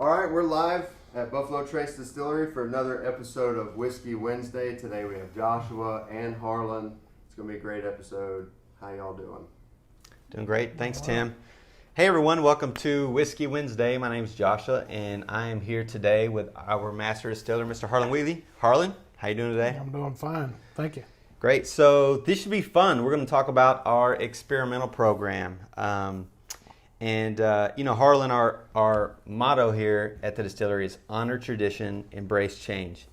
All right, we're live at Buffalo Trace Distillery for another episode of Whiskey Wednesday. Today we have Joshua and Harlan. It's going to be a great episode. How y'all doing? Doing great. Thanks, Tim. Hey, everyone. Welcome to Whiskey Wednesday. My name is Joshua, and I am here today with our master distiller, Mr. Harlan Wheatley. Harlan, how you doing today? I'm doing fine. Thank you. Great. So this should be fun. We're going to talk about our experimental program. Harlan, our motto here at the distillery is honor tradition, embrace change.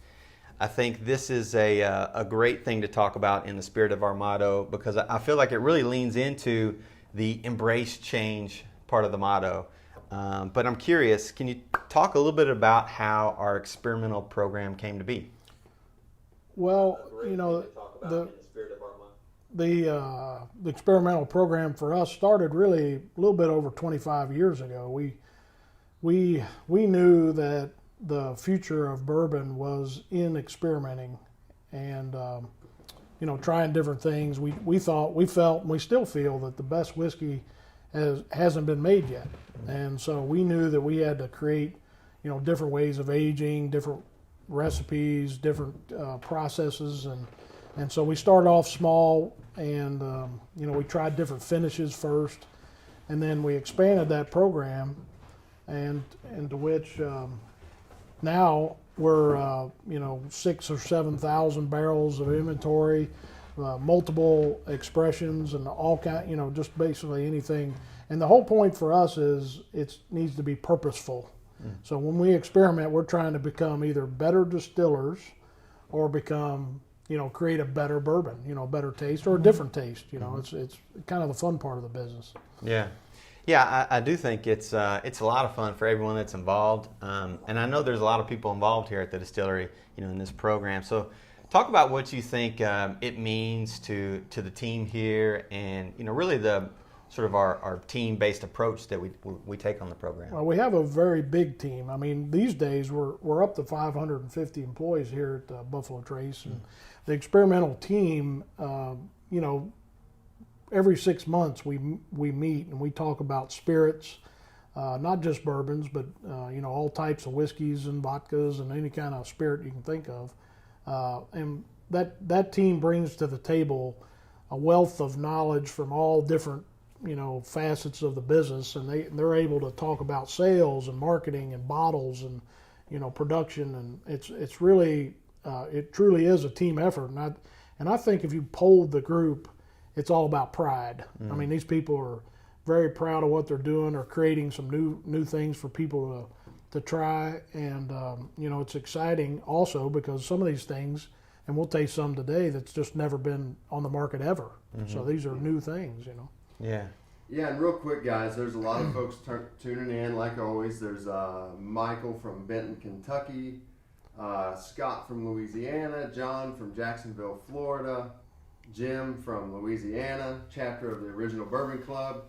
I think this is a great thing to talk about in the spirit of our motto because I feel like it really leans into the embrace change part of the motto. But I'm curious, can you talk a little bit about how our experimental program came to be? Well, the experimental program for us started really a little bit over 25 years ago. We knew that the future of bourbon was in experimenting and trying different things. We felt, and we still feel that the best whiskey hasn't been made yet, and so we knew that we had to create different ways of aging, different recipes, different processes, and so we started off small, and we tried different finishes first, and then we expanded that program, and into which now we're 6,000 or 7,000 barrels of inventory, multiple expressions, and all kind, just basically anything. And the whole point for us is it needs to be purposeful. So when we experiment, we're trying to become either better distillers or become, create a better bourbon, better taste or a different taste. It's kind of the fun part of the business. Yeah, I do think it's a lot of fun for everyone that's involved, and I know there's a lot of people involved here at the distillery, in this program. So, talk about what you think it means to the team here, and really the sort of our team-based approach that we take on the program. Well, we have a very big team. I mean, these days we're up to 550 employees here at Buffalo Trace, and the experimental team, every 6 months we meet and we talk about spirits, not just bourbons, but all types of whiskeys and vodkas and any kind of spirit you can think of. And that team brings to the table a wealth of knowledge from all different facets of the business, and they're able to talk about sales and marketing and bottles and production, and it's really it truly is a team effort. And I think if you polled the group, it's all about pride. I mean, these people are very proud of what they're doing, or creating some new things for people to try, and it's exciting also because some of these things, and we'll taste some today, that's just never been on the market ever. So these are new things. Yeah, and real quick, guys, there's a lot of folks tuning in, like always. There's Michael from Benton, Kentucky, Scott from Louisiana, John from Jacksonville, Florida, Jim from Louisiana, chapter of the Original Bourbon Club.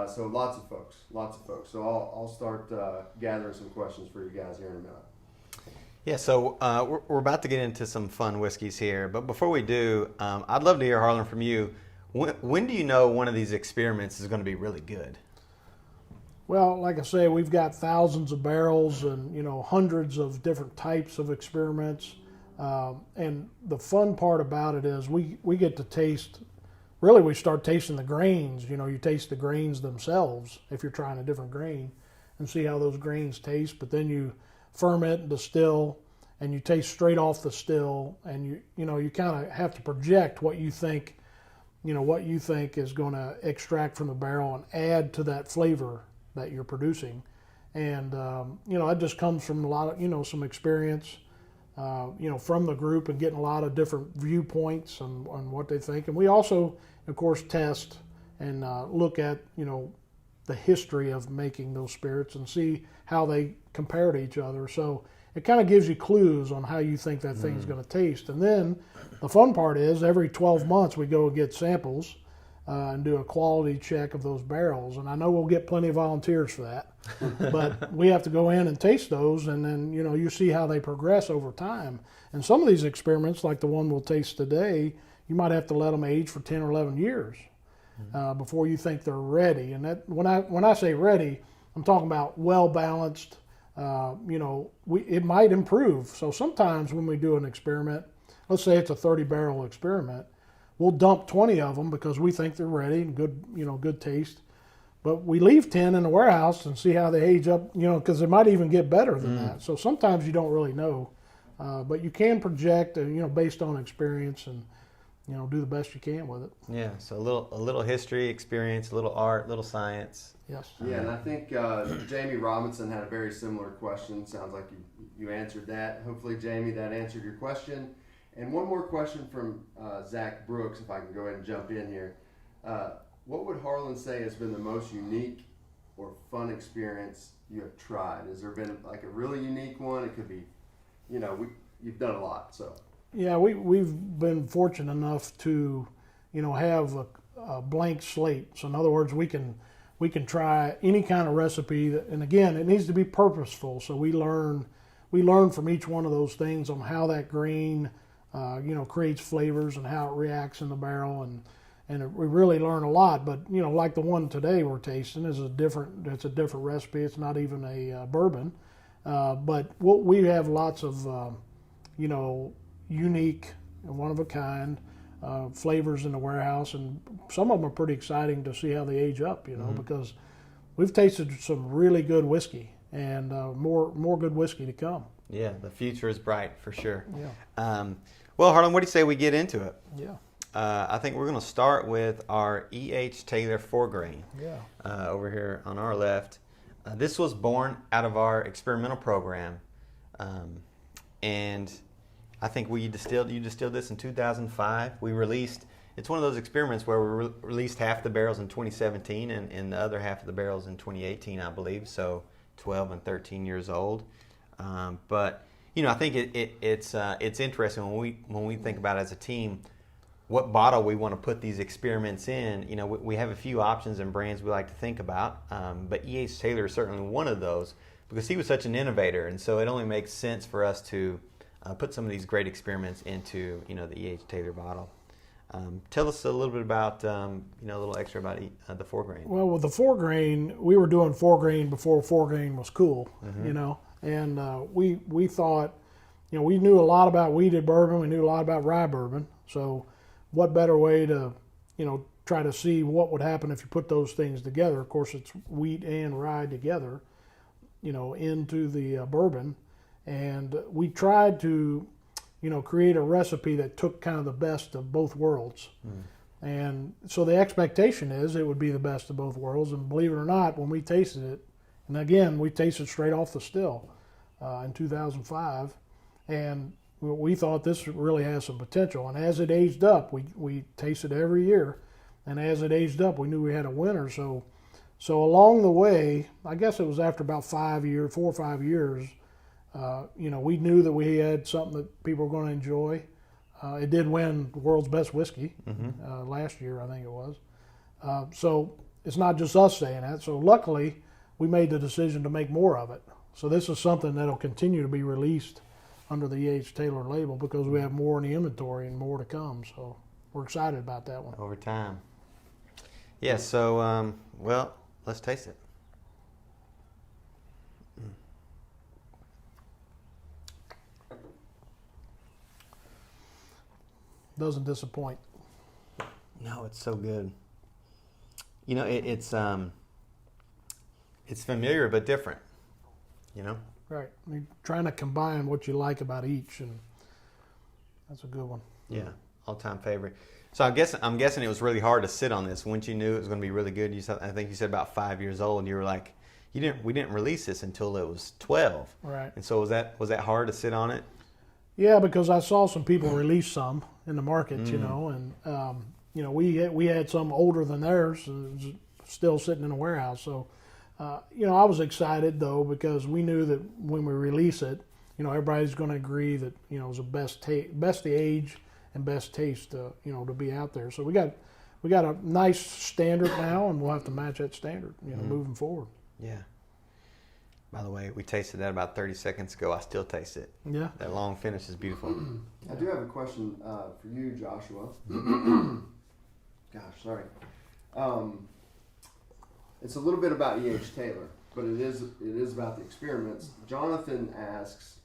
So lots of folks. So I'll start gathering some questions for you guys here in a minute. Yeah, so we're about to get into some fun whiskeys here, but before we do, I'd love to hear, Harlan, from you. When do you know one of these experiments is going to be really good? Well, like I say, we've got thousands of barrels and hundreds of different types of experiments. And the fun part about it is we get to taste, really we start tasting the grains. You taste the grains themselves if you're trying a different grain and see how those grains taste. But then you ferment and distill, and you taste straight off the still, and you kind of have to project what you think is going to extract from the barrel and add to that flavor that you're producing. And it just comes from a lot of some experience. From the group, and getting a lot of different viewpoints on what they think. And we also, of course, test and look at, the history of making those spirits and see how they compare to each other. So it kind of gives you clues on how you think that thing's going to taste. And then the fun part is every 12 months we go and get samples and do a quality check of those barrels. And I know we'll get plenty of volunteers for that, but we have to go in and taste those, and then you see how they progress over time. And some of these experiments, like the one we'll taste today, you might have to let them age for 10 or 11 years before you think they're ready. And that when I say ready, I'm talking about well balanced, it might improve. So sometimes when we do an experiment, let's say it's a 30 barrel experiment, we'll dump 20 of them because we think they're ready and good taste. But we leave 10 in the warehouse and see how they age up, because they might even get better than that. So sometimes you don't really know, but you can project, based on experience and, do the best you can with it. Yeah. So a little history, experience, a little art, a little science. Yes. Yeah, and I think Jamie Robinson had a very similar question. Sounds like you answered that. Hopefully, Jamie, that answered your question. And one more question from Zach Brooks, if I can go ahead and jump in here. What would Harlan say has been the most unique or fun experience you have tried? Has there been like a really unique one? It could be, you've done a lot, so. Yeah, we've been fortunate enough to, have a blank slate. So in other words, we can try any kind of recipe, and again, it needs to be purposeful. So we learn from each one of those things on how that grain, creates flavors and how it reacts in the barrel, and we really learn a lot. But like the one today we're tasting it's a different recipe. It's not even a bourbon, but we have lots of unique and one of a kind flavors in the warehouse, and some of them are pretty exciting to see how they age up. Because we've tasted some really good whiskey and more good whiskey to come. Yeah, the future is bright for sure. Yeah. Well, Harlan, what do you say we get into it? Yeah. I think we're going to start with our E.H. Taylor 4-grain. Yeah. Over here on our left. This was born out of our experimental program, and I think you distilled this in 2005. It's one of those experiments where we released half the barrels in 2017 and the other half of the barrels in 2018, I believe. So 12 and 13 years old. But I think it's interesting when we think about it as a team, what bottle we want to put these experiments in. We have a few options and brands we like to think about, but E.H. Taylor is certainly one of those because he was such an innovator, and so it only makes sense for us to put some of these great experiments into the E.H. Taylor bottle. Tell us a little bit about a little extra about the 4-grain. Well, with the 4-grain, we were doing 4-grain before 4-grain was cool, and we thought, we knew a lot about wheated bourbon, we knew a lot about rye bourbon, so what better way to try to see what would happen if you put those things together. Of course, it's wheat and rye together, into the bourbon. And we tried to, create a recipe that took kind of the best of both worlds. And so the expectation is it would be the best of both worlds. And believe it or not, when we tasted it, and again, we tasted straight off the still in 2005, and we thought this really has some potential. And as it aged up, we tasted every year. And as it aged up, we knew we had a winner. So along the way, I guess it was after about 4 or 5 years, we knew that we had something that people were going to enjoy. It did win the world's best whiskey last year, I think it was. So it's not just us saying that. So luckily, we made the decision to make more of it. So this is something that'll continue to be released under the E.H. Taylor label because we have more in the inventory and more to come. So we're excited about that one. Over time. Yeah, so, let's taste it. Doesn't disappoint. No, it's so good. It's familiar but different. Right. You're trying to combine what you like about each, and that's a good one. Yeah, all-time favorite. So I'm guessing it was really hard to sit on this. Once you knew it was going to be really good, I think you said about 5 years old, and you were like, we didn't release this until it was 12. Right. And so was that hard to sit on it? Yeah, because I saw some people release some in the market, and we had some older than theirs, still sitting in a warehouse. So, I was excited though because we knew that when we release it, everybody's going to agree that it was the best the age and best taste, to be out there. So we got a nice standard now, and we'll have to match that standard, moving forward. Yeah. By the way, we tasted that about 30 seconds ago. I still taste it. Yeah. That long finish is beautiful. I do have a question for you, Joshua. Gosh, sorry. It's a little bit about E.H. Taylor. but it is about the experiments. Jonathan asks,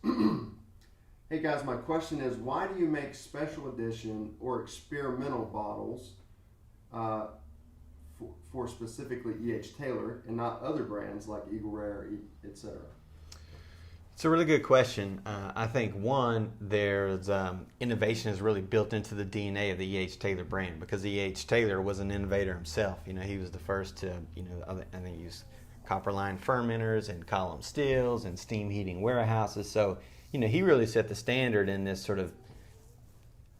hey guys, my question is, why do you make special edition or experimental bottles for specifically E.H. Taylor and not other brands like Eagle Rare, etc.? It's a really good question. I think one, there's innovation is really built into the DNA of the E.H. Taylor brand, because E.H. Taylor was an innovator himself. He was the first to, I think use copper line fermenters and column steels and steam heating warehouses. So, he really set the standard in this sort of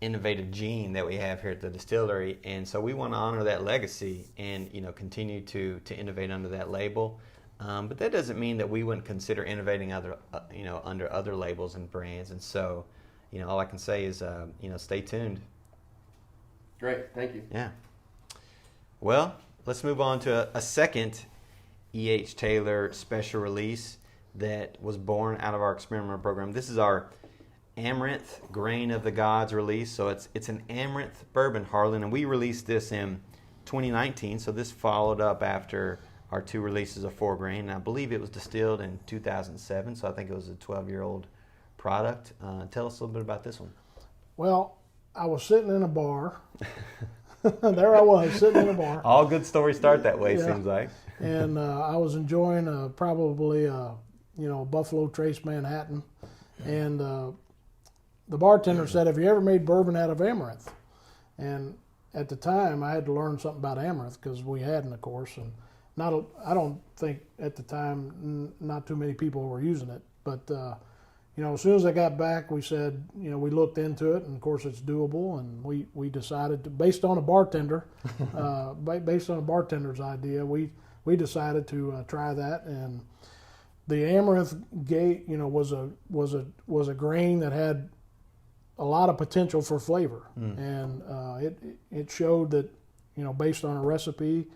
innovative gene that we have here at the distillery. And so we want to honor that legacy and, continue to innovate under that label. But that doesn't mean that we wouldn't consider innovating under other labels and brands. And so, all I can say is, stay tuned. Great, thank you. Yeah. Well, let's move on to a second E.H. Taylor special release that was born out of our experimental program. This is our Amaranth Grain of the Gods release. So it's an Amaranth bourbon, Harlan, and we released this in 2019. So this followed up after our 2 releases of 4 grain. And I believe it was distilled in 2007, so I think it was a 12-year-old product. Tell us a little bit about this one. Well, I was sitting in a bar. There I was, sitting in a bar. All good stories start that way, yeah. Seems like. And I was enjoying probably Buffalo Trace Manhattan. And the bartender said, have you ever made bourbon out of amaranth? And at the time, I had to learn something about amaranth because we hadn't, of course. And I don't think at the time not too many people were using it, but as soon as I got back, we said we looked into it, and of course it's doable, and we decided to, based on a bartender's idea, we decided to try that. And the Amaranth Gate was a grain that had a lot of potential for flavor, and it showed that based on a recipe.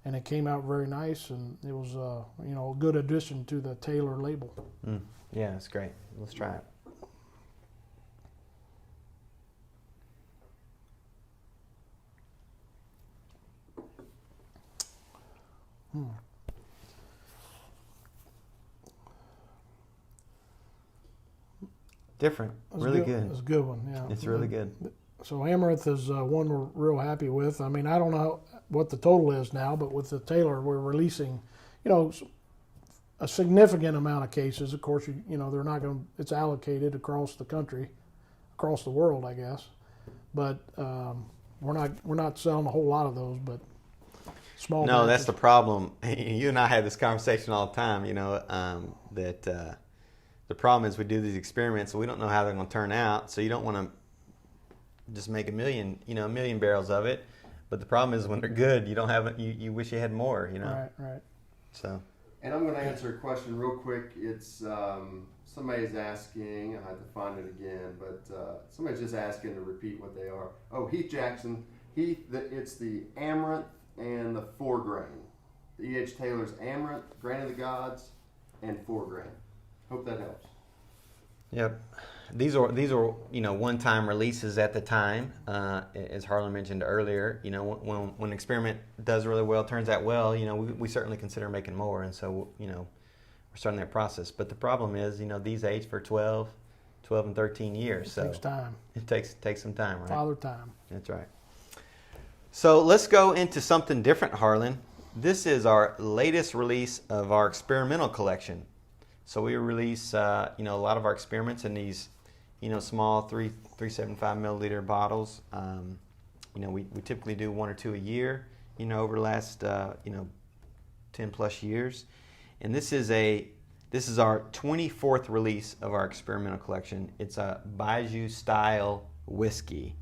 And it came out very nice, and it was a good addition to the Taylor label. Yeah, it's great. Let's try it. Different. Really good. It's a good one, yeah. It's really good. So Amaranth is one we're real happy with. I mean, I don't know what the total is now, but with the Taylor, we're releasing, a significant amount of cases. Of course, they're not going to, it's allocated across the country, across the world, I guess. But we're not selling a whole lot of those, but small. No, batches. That's the problem. You and I have this conversation all the time, that the problem is we do these experiments and we don't know how they're going to turn out, so you don't want to just make a million barrels of it, but the problem is when they're good, you don't have you wish you had more, Right. So. And I'm going to answer a question real quick. It's somebody's asking. I have to find it again, but somebody's just asking to repeat what they are. Oh, Heath Jackson. It's the Amaranth and the 4 grain. The E.H. Taylor's Amaranth, Grain of the Gods, and 4 grain. Hope that helps. Yep. These are one-time releases at the time, as Harlan mentioned earlier. When an experiment does really well, turns out well, we certainly consider making more, and so we're starting that process. But the problem is, these age for 12 and 13 years. It takes time. It takes some time, right? Father time. That's right. So let's go into something different, Harlan. This is our latest release of our experimental collection. So we release, a lot of our experiments in these, small 375 milliliter bottles. We typically do 1 or 2 a year, over the last, 10 plus years. And this is our 24th release of our experimental collection. It's a Baijiu style whiskey.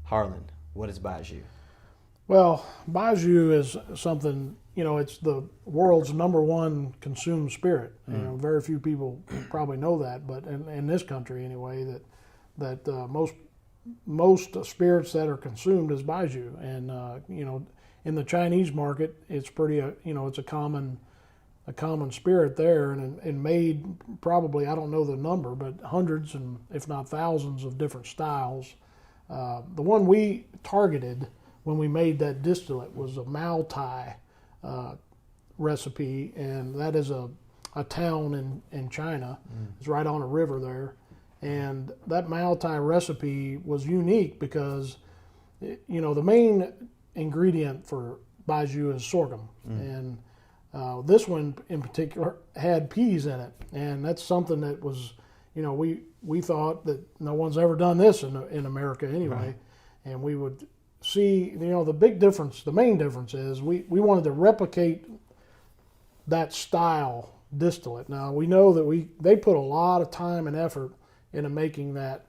Harlan, what is Baijiu? Well, Baijiu is something, it's the world's #1 consumed spirit. Very few people probably know that, but in this country anyway, that most spirits that are consumed is Baijiu. And, in the Chinese market, it's pretty, it's a common spirit there, and made probably, I don't know the number, but hundreds and if not thousands of different styles. The one we targeted when we made that distillate was a Mao Tai recipe, and that is a town in China. It's right on a river there. And that Maotai recipe was unique because, the main ingredient for Baijiu is sorghum. And this one in particular had peas in it. And that's something that was, we thought that no one's ever done this in America anyway. Right. And we would see, the main difference is we wanted to replicate that style distillate. Now, we know that they put a lot of time and effort into making that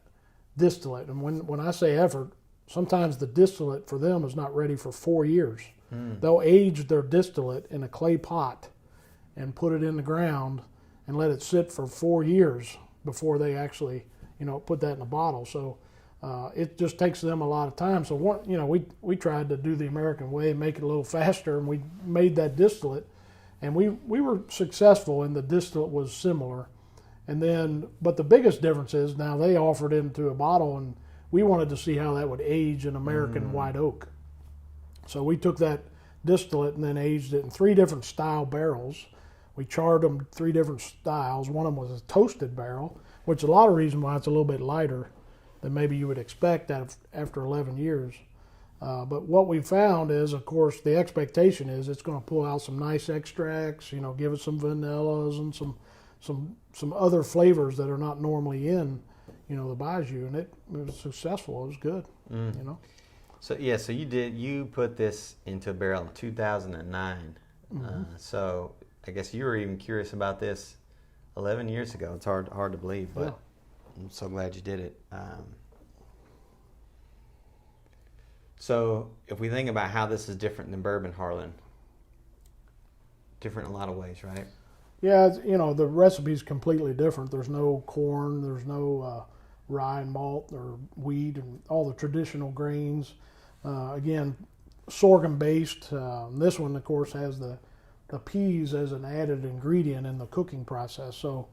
distillate. And when I say effort, sometimes the distillate for them is not ready for 4 years. They'll age their distillate in a clay pot and put it in the ground and let it sit for 4 years before they actually, put that in a bottle. So it just takes them a lot of time. So we tried to do the American way and make it a little faster, and we made that distillate, and we were successful, and the distillate was similar. And then, but the biggest difference is now they offered it into a bottle, and we wanted to see how that would age in American white oak. So we took that distillate and then aged it in 3 different style barrels. We charred them 3 different styles. One of them was a toasted barrel, which is a lot of reason why it's a little bit lighter than maybe you would expect after 11 years. But what we found is, of course, the expectation is it's going to pull out some nice extracts, give it some vanillas and some other flavors that are not normally in, the Baijiu, and it was successful. It was good, So you put this into a barrel in 2009. So I guess you were even curious about this 11 years ago. It's hard to believe, but I'm so glad you did it. So if we think about how this is different than bourbon, Harlan, different in a lot of ways, right? Yeah, the recipe's completely different. There's no corn, there's no rye and malt or wheat and all the traditional grains. Again, sorghum based. This one, of course, has the peas as an added ingredient in the cooking process. So,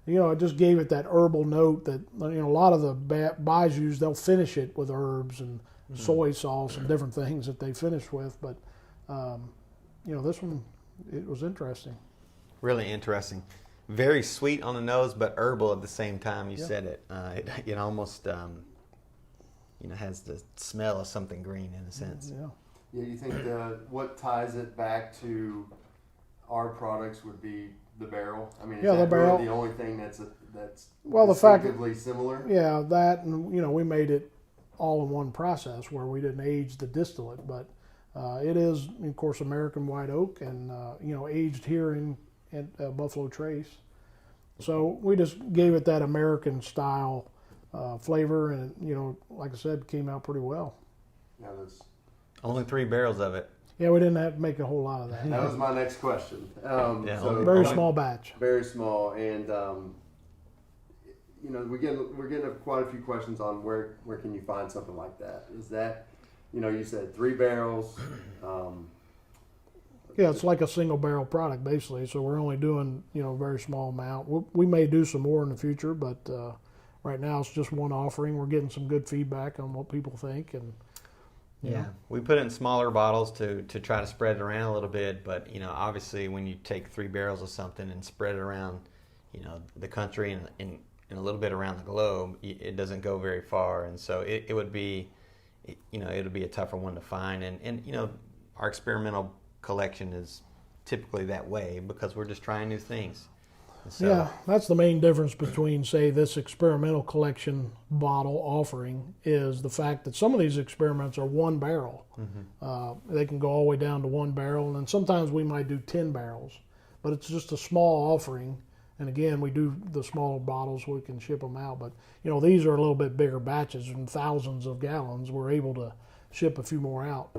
it just gave it that herbal note that, a lot of the Baijius, they'll finish it with herbs and soy sauce and different things that they finish with. But, this one, it was interesting. Really interesting. Very sweet on the nose, but herbal at the same time. You said it. It almost, has the smell of something green in a sense. Yeah, you think what ties it back to our products would be the barrel? I mean, is that really the only thing that's distinctively similar? Yeah, that, and we made it all in one process where we didn't age the distillate, but it is, of course, American white oak, and aged here at Buffalo Trace. So we just gave it that American style flavor, and like I said, came out pretty well. Yeah, that's only 3 barrels of it. Yeah, we didn't have to make a whole lot of that. That was my next question. Very small batch. Very small, and we're getting quite a few questions on where can you find something like that? Is that, you said 3 barrels. Yeah, it's like a single barrel product basically. So we're only doing a very small amount. We may do some more in the future, but right now it's just one offering. We're getting some good feedback on what people think, and we put it in smaller bottles to try to spread it around a little bit. But obviously, when you take 3 barrels of something and spread it around, the country and a little bit around the globe, it doesn't go very far, and so it would be, it would be a tougher one to find. And our experimental collection is typically that way because we're just trying new things. So, that's the main difference between, say, this experimental collection bottle offering is the fact that some of these experiments are 1 barrel. They can go all the way down to 1 barrel, and then sometimes we might do 10 barrels, but it's just a small offering. And again, we do the smaller bottles, we can ship them out. But these are a little bit bigger batches and thousands of gallons. We're able to ship a few more out.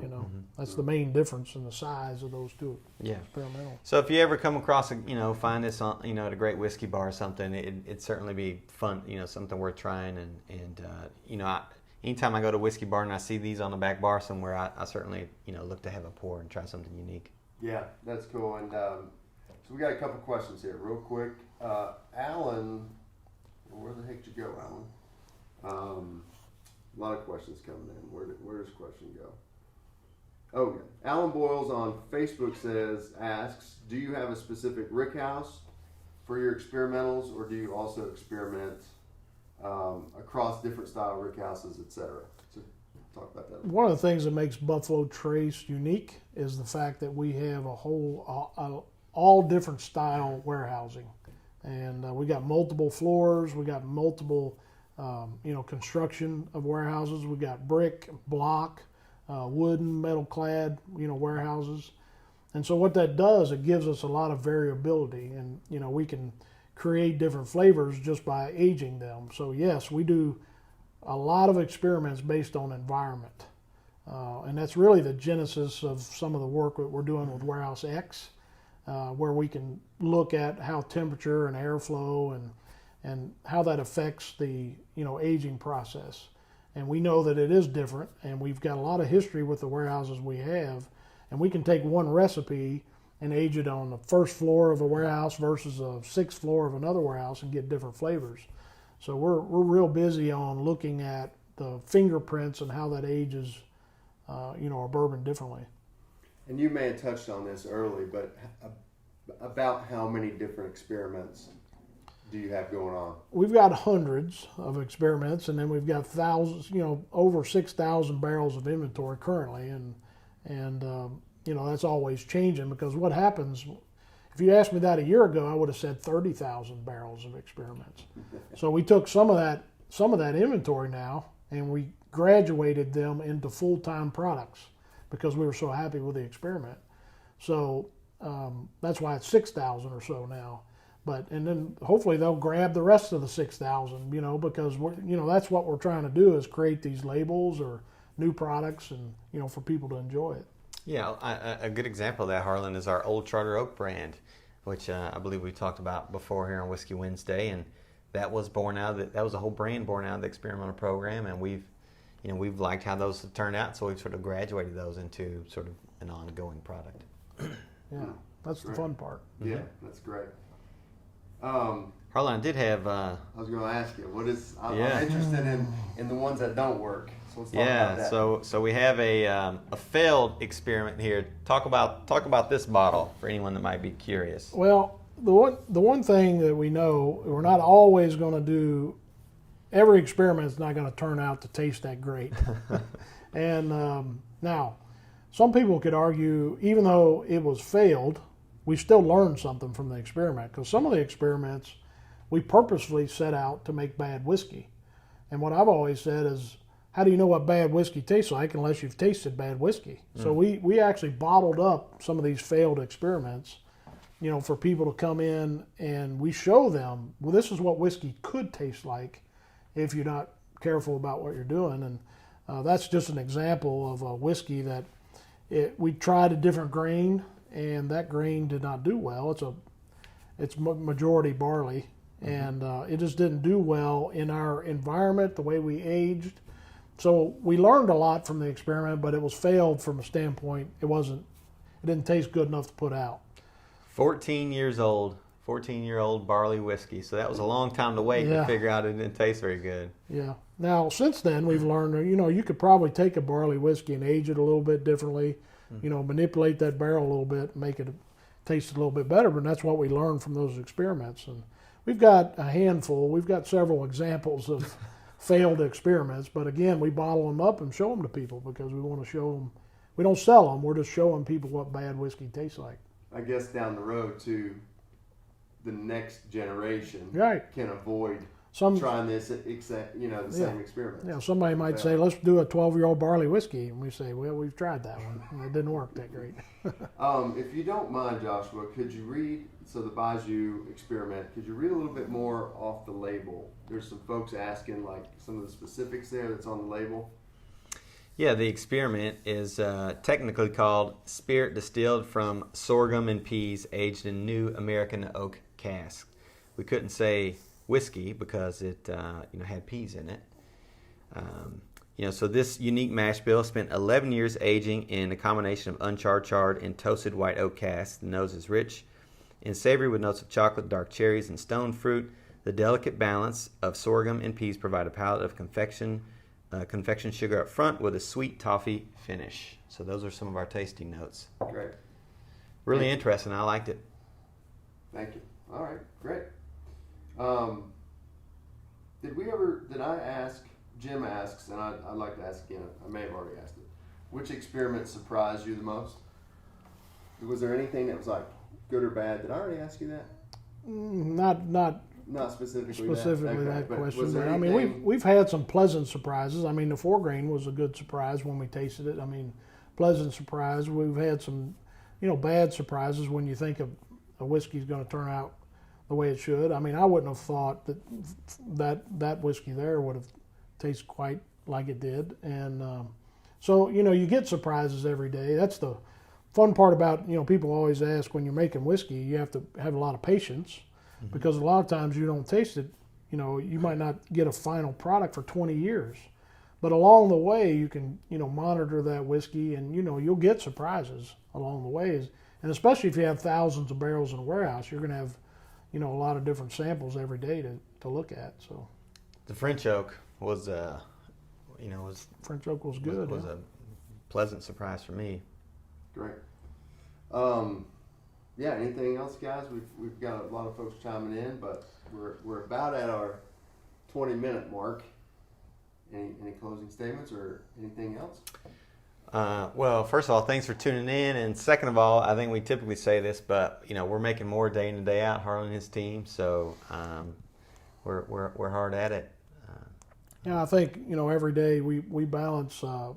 That's the main difference in the size of those two. Experimental. So if you ever come across find this on at a great whiskey bar or something, it'd certainly be fun. Something worth trying. And anytime I go to a whiskey bar and I see these on the back bar somewhere, I certainly look to have a pour and try something unique. Yeah, that's cool. And so we got a couple questions here, real quick. Alan, where the heck did you go, Alan? A lot of questions coming in. Where does question go? Oh, yeah. Alan Boyles on Facebook asks, do you have a specific rick house for your experimentals, or do you also experiment across different style rick houses, etc.? So talk about that. One of the things that makes Buffalo Trace unique is the fact that we have all different style warehousing, and we got multiple floors. We got multiple, construction of warehouses. We got brick, block, wooden, metal clad, warehouses. And so what that does, it gives us a lot of variability, and we can create different flavors just by aging them. So yes, we do a lot of experiments based on environment, and that's really the genesis of some of the work that we're doing with Warehouse X, where we can look at how temperature and airflow and how that affects the aging process. And we know that it is different, and we've got a lot of history with the warehouses we have, and we can take one recipe and age it on the first floor of a warehouse versus a sixth floor of another warehouse and get different flavors. So we're real busy on looking at the fingerprints and how that ages, a bourbon differently. And you may have touched on this early, but about how many different experiments do you have going on? We've got hundreds of experiments, and then we've got thousands, over 6,000 barrels of inventory currently, and that's always changing, because what happens, if you asked me that a year ago, I would have said 30,000 barrels of experiments. So we took some of that inventory now, and we graduated them into full-time products because we were so happy with the experiment. So that's why it's 6,000 or so now. And then hopefully they'll grab the rest of the 6,000, because that's what we're trying to do, is create these labels or new products, and for people to enjoy it. Yeah, a good example of that, Harlan, is our Old Charter Oak brand, which I believe we talked about before here on Whiskey Wednesday, and that was that was a whole brand born out of the experimental program, and we've liked how those have turned out, so we've sort of graduated those into sort of an ongoing product. Yeah, that's the fun part. Yeah, that's great. Harlan, I did have. I was going to ask you, I'm interested in the ones that don't work. So let's talk about that. So we have a failed experiment here. Talk about this bottle for anyone that might be curious. Well, the one thing that we know, we're not always going to do. Every experiment is not going to turn out to taste that great. And now, some people could argue, even though it was failed, we still learned something from the experiment, because some of the experiments we purposefully set out to make bad whiskey. And what I've always said is, how do you know what bad whiskey tastes like unless you've tasted bad whiskey? So we actually bottled up some of these failed experiments, for people to come in, and we show them, well, this is what whiskey could taste like if you're not careful about what you're doing. And that's just an example of a whiskey that we tried a different grain, and that grain did not do well. It's majority barley, and it just didn't do well in our environment, the way we aged. So we learned a lot from the experiment, but it was failed from a standpoint. It didn't taste good enough to put out. 14-year-old barley whiskey. So that was a long time to wait to figure out it didn't taste very good. Yeah. Now, since then, we've learned, you could probably take a barley whiskey and age it a little bit differently, manipulate that barrel a little bit and make it taste a little bit better. But that's what we learned from those experiments. And we've got a handful. We've got several examples of failed experiments. But again, we bottle them up and show them to people because we want to show them. We don't sell them. We're just showing people what bad whiskey tastes like. I guess down the road, too, the next generation can avoid trying this the same experiment. Yeah, somebody might say, let's do a 12-year-old barley whiskey. And we say, well, we've tried that one. And it didn't work that great. If you don't mind, Joshua, could you read, the Baijiu experiment, could you read a little bit more off the label? There's some folks asking, some of the specifics there that's on the label. Yeah, the experiment is technically called Spirit Distilled from Sorghum and Peas Aged in New American Oak Cask. We couldn't say whiskey because it had peas in it. So this unique mash bill spent 11 years aging in a combination of uncharred and toasted white oak casks. The nose is rich and savory with notes of chocolate, dark cherries, and stone fruit. The delicate balance of sorghum and peas provide a palette of confection confection sugar up front with a sweet toffee finish. So those are some of our tasting notes. Great. Really interesting. I liked it. Thank you. All right, great. Did I ask, Jim asks, and I'd like to ask again, I may have already asked it, which experiment surprised you the most? Was there anything that was like good or bad? Did I already ask you that? Not specifically that But question. was there But, I mean, anything- we've had some pleasant surprises. I mean, the 4-grain was a good surprise when we tasted it. I mean, pleasant surprise. We've had some, bad surprises when you think of a whiskey's going to turn out the way it should. I mean, I wouldn't have thought that whiskey there would have tasted quite like it did. And so, you get surprises every day. That's the fun part about, people always ask when you're making whiskey, you have to have a lot of patience because a lot of times you don't taste it. You might not get a final product for 20 years. But along the way, you can, monitor that whiskey and, you'll get surprises along the way. And especially if you have thousands of barrels in a warehouse, you're going to have, a lot of different samples every day to look at. So The French oak was, French oak was good. Was a pleasant surprise for me. Great. Yeah. Anything else, guys? We've got a lot of folks chiming in, but we're about at our 20-minute mark. Any closing statements or anything else? Well, first of all, thanks for tuning in, and second of all, I think we typically say this, but we're making more day in and day out, Harlan and his team. So we're hard at it. Yeah, I think every day we balance our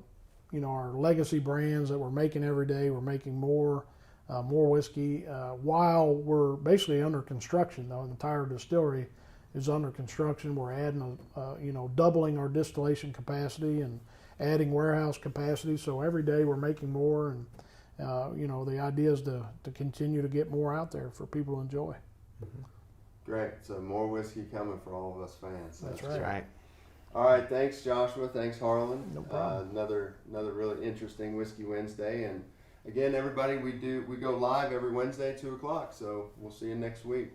legacy brands that we're making every day. We're making more whiskey while we're basically under construction. The entire distillery is under construction. We're adding doubling our distillation capacity and adding warehouse capacity. So every day we're making more, and the idea is to continue to get more out there for people to enjoy. Mm-hmm. Great. So more whiskey coming for all of us fans. That's That's right. All right, thanks Joshua, thanks Harlan. No problem. Another really interesting Whiskey Wednesday, and again everybody, we go live every Wednesday at 2:00, so we'll see you next week.